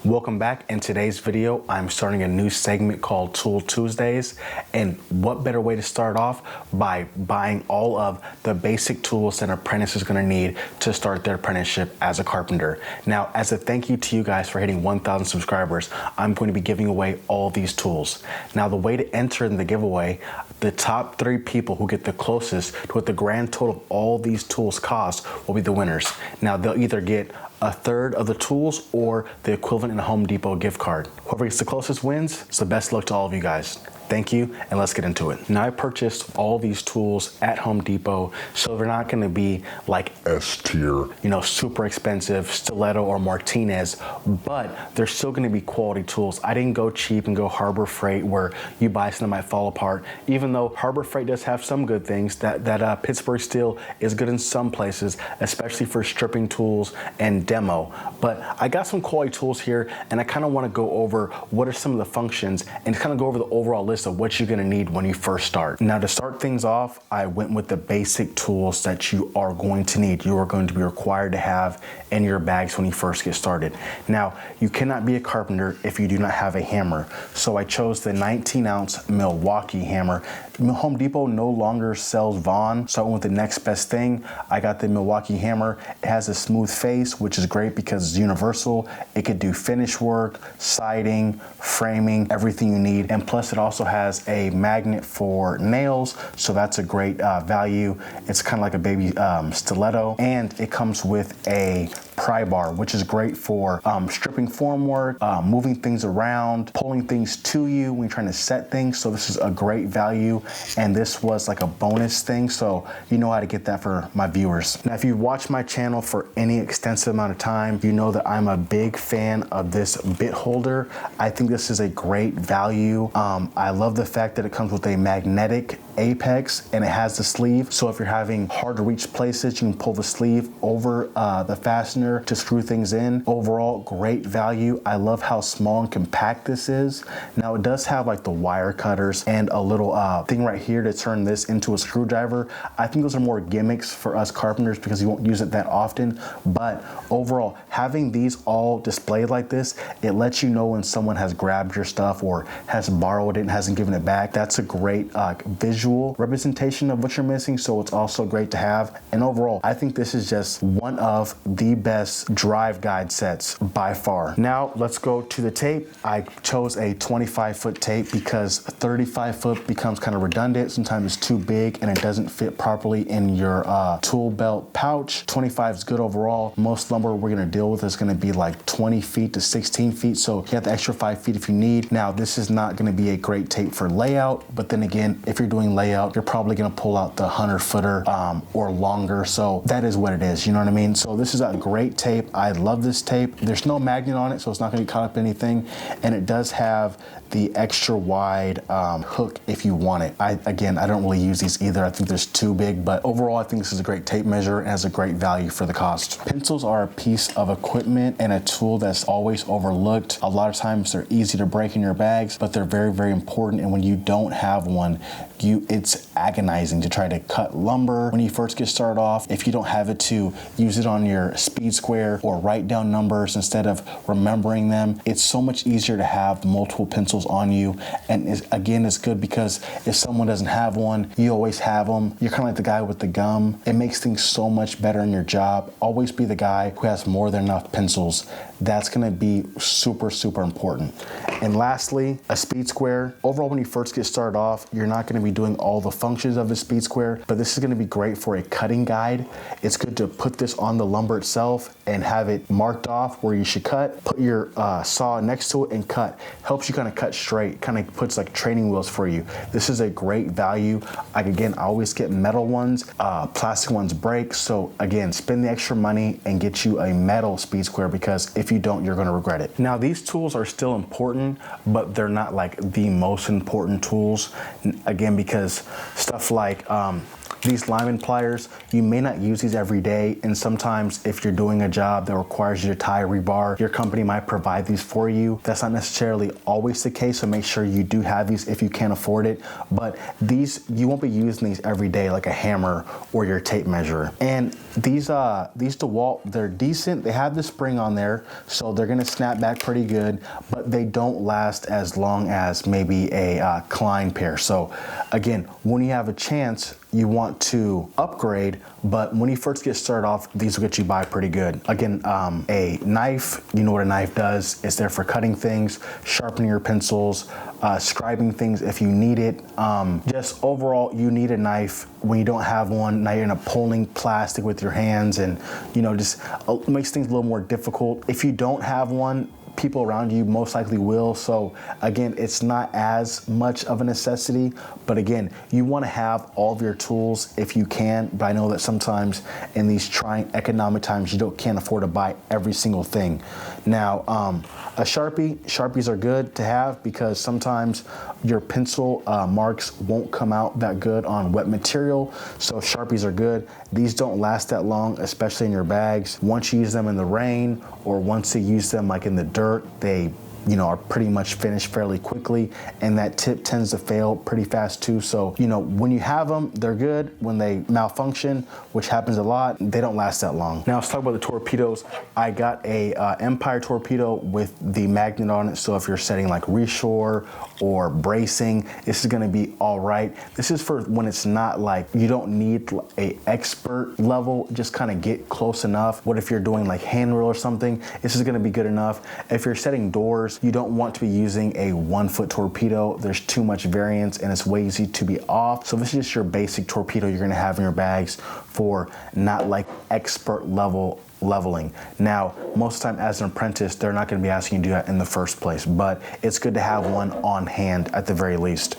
Welcome back. In today's video, I'm starting a new segment called Tool Tuesdays. And what better way to start off by buying all of the basic tools that an apprentice is going to need to start their apprenticeship as a carpenter. Now, as a thank you to you guys for hitting 1,000 subscribers, I'm going to be giving away all these tools. Now, the way to enter in the giveaway, the top 3 people who get the closest to what the grand total of all these tools cost will be the winners. Now, they'll either get a third of the tools or the equivalent in a Home Depot gift card. Whoever gets the closest wins. So best luck to all of you guys. Thank you, and let's get into it. Now, I purchased all these tools at Home Depot, so they're not gonna be like S tier, super expensive, Stiletto or Martinez, but they're still gonna be quality tools. I didn't go cheap and go Harbor Freight where you buy something that might fall apart, even though Harbor Freight does have some good things. That Pittsburgh steel is good in some places, especially for stripping tools and demo. But I got some quality tools here, and I kind of want to go over what are some of the functions and kind of go over the overall list of what you're going to need when you first start. Now, to start things off, I went with the basic tools that you are going to need. You are going to be required to have in your bags when you first get started. Now, you cannot be a carpenter if you do not have a hammer. So I chose the 19-ounce Milwaukee hammer. Home Depot no longer sells Vaughn, so I went with the next best thing. I got the Milwaukee hammer. It has a smooth face, which is great because it's universal. It could do finish work, siding, framing, everything you need. And plus it also has a magnet for nails, so that's a great value. It's kind of like a baby stiletto, and it comes with a pry bar, which is great for stripping form work, moving things around, pulling things to you when you're trying to set things. So this is a great value, and this was like a bonus thing, so you know how to get that for my viewers. Now, if you've watched my channel for any extensive amount of time, you know that I'm a big fan of this bit holder. I think this is a great value. I love the fact that it comes with a magnetic apex and it has the sleeve, so if you're having hard to reach places, you can pull the sleeve over the fastener to screw things in. Overall, great value. I love how small and compact this is. Now, it does have like the wire cutters and a little thing right here to turn this into a screwdriver. I think those are more gimmicks for us carpenters because you won't use it that often, but overall, having these all displayed like this, it lets you know when someone has grabbed your stuff or has borrowed it and hasn't given it back. That's a great visual representation of what you're missing, so it's also great to have. And overall, I think this is just one of the best drive guide sets by far. Now, let's go to the tape. I chose a 25-foot tape because 35-foot becomes kind of redundant. Sometimes it's too big and it doesn't fit properly in your tool belt pouch. 25 is good overall. Most lumber we're going to deal with is going to be like 20 feet to 16 feet, so you have the extra 5 feet if you need. Now, this is not going to be a great tape for layout, but then again, if you're doing layout, you're probably going to pull out the 100-footer or longer, so that is what it is, you know what I mean? So this is a great tape. I love this tape. There's no magnet on it, so it's not going to get caught up in anything, and it does have the extra wide hook if you want it. I don't really use these either. I think there's too big, but overall I think this is a great tape measure and has a great value for the cost. Pencils are a piece of equipment and a tool that's always overlooked. A lot of times they're easy to break in your bags, but they're very, very important, and when you don't have one, it's agonizing to try to cut lumber when you first get started off. If you don't have it to use it on your speed square or write down numbers instead of remembering them, it's so much easier to have multiple pencils on you. And it's good because if someone doesn't have one, you always have them. You're kind of like the guy with the gum. It makes things so much better in your job. Always be the guy who has more than enough pencils. That's going to be super, super important. And lastly, a speed square. Overall, when you first get started off, you're not going to be doing all the functions of the speed square, but this is going to be great for a cutting guide. It's good to put this on the lumber itself and have it marked off where you should cut. Put your saw next to it and cut. Helps you kind of cut straight, kind of puts like training wheels for you. This is a great value. I always get metal ones. Plastic ones break, so again, spend the extra money and get you a metal speed square, because if you don't, you're going to regret it. Now, these tools are still important, but they're not like the most important tools. Again, because stuff like These lineman pliers, you may not use these every day, and sometimes if you're doing a job that requires you to tie rebar, your company might provide these for you. That's not necessarily always the case, so make sure you do have these if you can't afford it. But these, you won't be using these every day like a hammer or your tape measure. And these DeWalt, they're decent. They have the spring on there, so they're gonna snap back pretty good, but they don't last as long as maybe a Klein pair. So again, when you have a chance, you want to upgrade, but when you first get started off, these will get you by pretty good. Again, a knife, you know what a knife does. It's there for cutting things, sharpening your pencils, scribing things if you need it. Just overall, you need a knife. When you don't have one, now you're gonna pulling plastic with your hands, and just makes things a little more difficult. If you don't have one, people around you most likely will. So again, it's not as much of a necessity, but again, you want to have all of your tools if you can. But I know that sometimes in these trying economic times, you can't afford to buy every single thing. Now, a Sharpies are good to have because sometimes your pencil marks won't come out that good on wet material. So Sharpies are good. These don't last that long, especially in your bags. Once you use them in the rain or once you use them like in the dirt, they are pretty much finished fairly quickly, and that tip tends to fail pretty fast too. So when you have them, they're good. When they malfunction, which happens a lot, they don't last that long. Now let's talk about the torpedoes. I got a Empire torpedo with the magnet on it, so if you're setting like reshore or bracing, this is going to be all right. This is for when it's not like you don't need a expert level, just kind of get close enough. What if you're doing like handrail or something? This is going to be good enough. If you're setting doors, you don't want to be using a 1-foot torpedo. There's too much variance and it's way easy to be off. So this is just your basic torpedo you're going to have in your bags for not like expert leveling. Now, most of the time as an apprentice, they're not going to be asking you to do that in the first place, but it's good to have one on hand at the very least.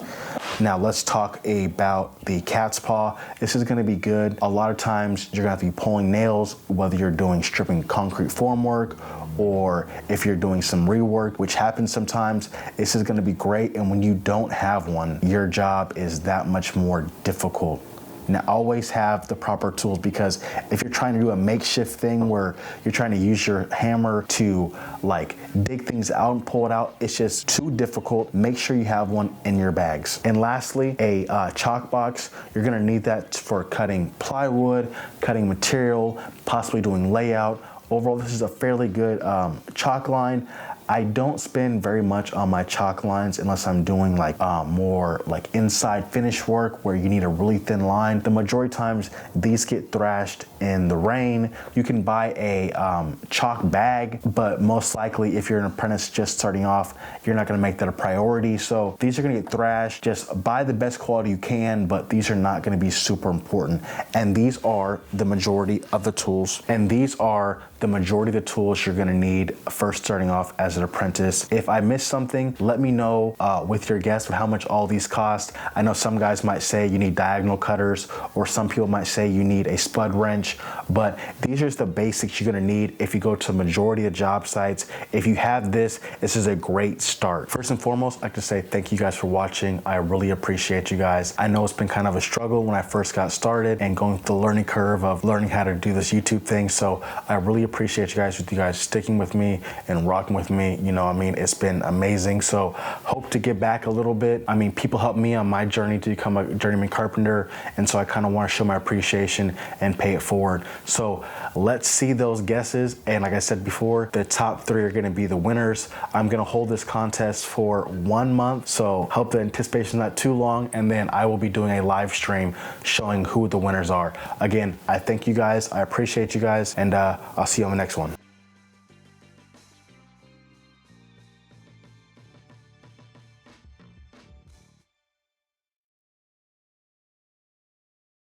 Now let's talk about the cat's paw. This is going to be good. A lot of times you're going to have to be pulling nails, whether you're doing stripping concrete formwork or if you're doing some rework, which happens sometimes. This is going to be great, and when you don't have one, your job is that much more difficult. Now, always have the proper tools, because if you're trying to do a makeshift thing where you're trying to use your hammer to like dig things out and pull it out, it's just too difficult. Make sure you have one in your bags. And lastly, a chalk box. You're gonna need that for cutting plywood, cutting material, possibly doing layout. Overall, this is a fairly good chalk line. I don't spend very much on my chalk lines unless I'm doing like more like inside finish work where you need a really thin line. The majority of times these get thrashed in the rain. You can buy a chalk bag, but most likely if you're an apprentice just starting off, you're not gonna make that a priority. So these are gonna get thrashed. Just buy the best quality you can, but these are not gonna be super important. And these are the majority of the tools. And these are the majority of the tools you're gonna need first starting off as an apprentice. If I missed something, let me know with your guess of how much all these cost. I know some guys might say you need diagonal cutters, or some people might say you need a spud wrench, but these are the basics you're gonna need if you go to the majority of job sites. If you have this, this is a great start. First and foremost, I'd like to say thank you guys for watching. I really appreciate you guys. I know it's been kind of a struggle when I first got started and going through the learning curve of learning how to do this YouTube thing, so I really appreciate you guys sticking with me and rocking with me. It's been amazing. So hope to get back a little bit. People helped me on my journey to become a journeyman carpenter, and so I kind of want to show my appreciation and pay it forward. So let's see those guesses, and like I said before, the top 3 are going to be the winners. I'm going to hold this contest for 1 month, so hope the anticipation is not too long, and then I will be doing a live stream showing who the winners are. Again, I thank you guys, I appreciate you guys, and I'll see you on the next one.